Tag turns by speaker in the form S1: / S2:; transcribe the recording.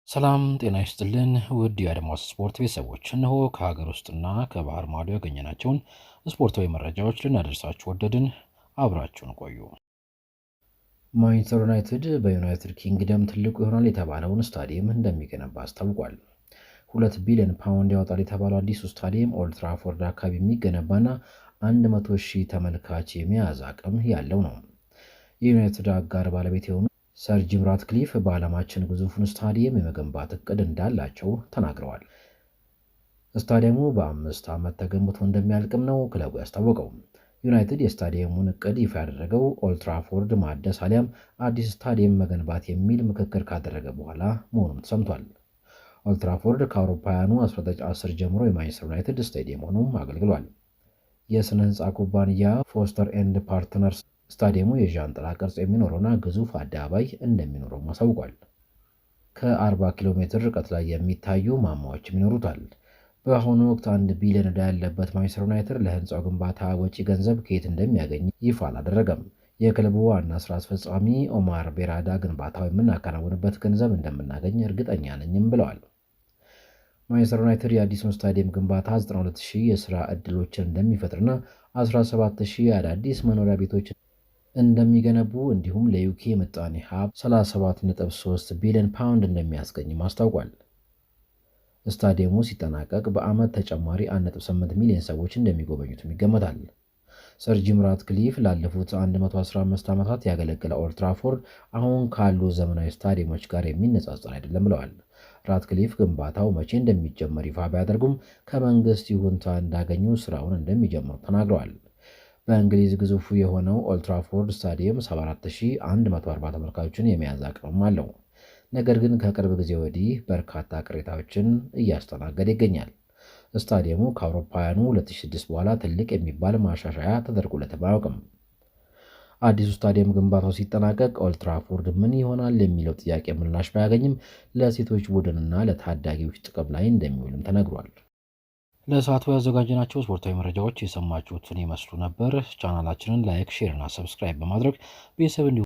S1: ሰላም ጤና ይስጥልን ውድ የአድማስ ስፖርት ቤተሰቦች፣ እነሆ ከሀገር ውስጥና ከባህር ማዶ ያገኘናቸውን ስፖርታዊ መረጃዎች ልናደርሳችሁ ወደድን። አብራችሁን ቆዩ። ማንቸስተር ዩናይትድ በዩናይትድ ኪንግደም ትልቁ ይሆናል የተባለውን ስታዲየም እንደሚገነባ አስታውቋል። 2 ቢሊዮን ፓውንድ ያወጣል የተባለው አዲሱ ስታዲየም ኦልድ ትራፎርድ አካባቢ የሚገነባና 100,000 ተመልካች የመያዝ አቅም ያለው ነው። የዩናይትድ አጋር ባለቤት የሆኑ ሰር ጂም ራትክሊፍ በዓለማችን ግዙፉን ስታዲየም የመገንባት እቅድ እንዳላቸው ተናግረዋል። ስታዲየሙ በ5 ዓመት ተገንብቶ እንደሚያልቅም ነው ክለቡ ያስታወቀው። ዩናይትድ የስታዲየሙን እቅድ ይፋ ያደረገው ኦልድ ትራፎርድ ማደስ አሊያም አዲስ ስታዲየም መገንባት የሚል ምክክር ካደረገ በኋላ መሆኑም ተሰምቷል። ኦልድ ትራፎርድ ከአውሮፓውያኑ 1910 ጀምሮ የማንቸስተር ዩናይትድ ስታዲየም ሆኖም አገልግሏል። የሥነ ሕንፃ ኩባንያ ፎስተር ኤንድ ፓርትነርስ ስታዲየሙ የዣንጥላ ቅርጽ የሚኖረውና ግዙፍ አደባባይ እንደሚኖረው አሳውቋል። ከ40 ኪሎ ሜትር ርቀት ላይ የሚታዩ ማማዎችም ይኖሩታል። በአሁኑ ወቅት 1 ቢሊዮን ዕዳ ያለበት ማንቸስተር ዩናይትድ ለህንፃው ግንባታ ወጪ ገንዘብ ከየት እንደሚያገኝ ይፋ አላደረገም። የክለቡ ዋና ስራ አስፈጻሚ ኦማር ቤራዳ ግንባታው የምናከናውንበት ገንዘብ እንደምናገኝ እርግጠኛ ነኝም ብለዋል። ማንቸስተር ዩናይትድ የአዲሱን ስታዲየም ግንባታ 92,000 የሥራ ዕድሎችን እንደሚፈጥርና 17,000 አዳዲስ መኖሪያ ቤቶች እንደሚገነቡ እንዲሁም ለዩኬ ምጣኔ ሀብት 37.3 ቢሊዮን ፓውንድ እንደሚያስገኝም አስታውቋል። ስታዲየሙ ሲጠናቀቅ በዓመት ተጨማሪ 1.8 ሚሊዮን ሰዎች እንደሚጎበኙትም ይገመታል። ሰር ጂም ራትክሊፍ ላለፉት 115 ዓመታት ያገለገለ ኦልድ ትራፎርድ አሁን ካሉ ዘመናዊ ስታዲየሞች ጋር የሚነጻጸር አይደለም ብለዋል። ራትክሊፍ ግንባታው መቼ እንደሚጀመር ይፋ ቢያደርጉም ከመንግስት ይሁንታ እንዳገኙ ስራውን እንደሚጀምሩ ተናግረዋል። በእንግሊዝ ግዙፉ የሆነው ኦልድ ትራፎርድ ስታዲየም 74,140 ተመልካቾችን የመያዝ አቅም አለው። ነገር ግን ከቅርብ ጊዜ ወዲህ በርካታ ቅሬታዎችን እያስተናገደ ይገኛል። ስታዲየሙ ከአውሮፓውያኑ 2006 በኋላ ትልቅ የሚባል ማሻሻያ ተደርጎለትም አያውቅም። አዲሱ ስታዲየም ግንባታው ሲጠናቀቅ ኦልድ ትራፎርድ ምን ይሆናል የሚለው ጥያቄ ምላሽ ባያገኝም ለሴቶች ቡድንና ለታዳጊዎች ጥቅም ላይ እንደሚውልም ተነግሯል። ለሰዓቱ ያዘጋጀናቸው ስፖርታዊ መረጃዎች የሰማችሁትን ይመስሉ ነበር። ቻናላችንን ላይክ፣ ሼር እና ሰብስክራይብ በማድረግ ቤተሰብ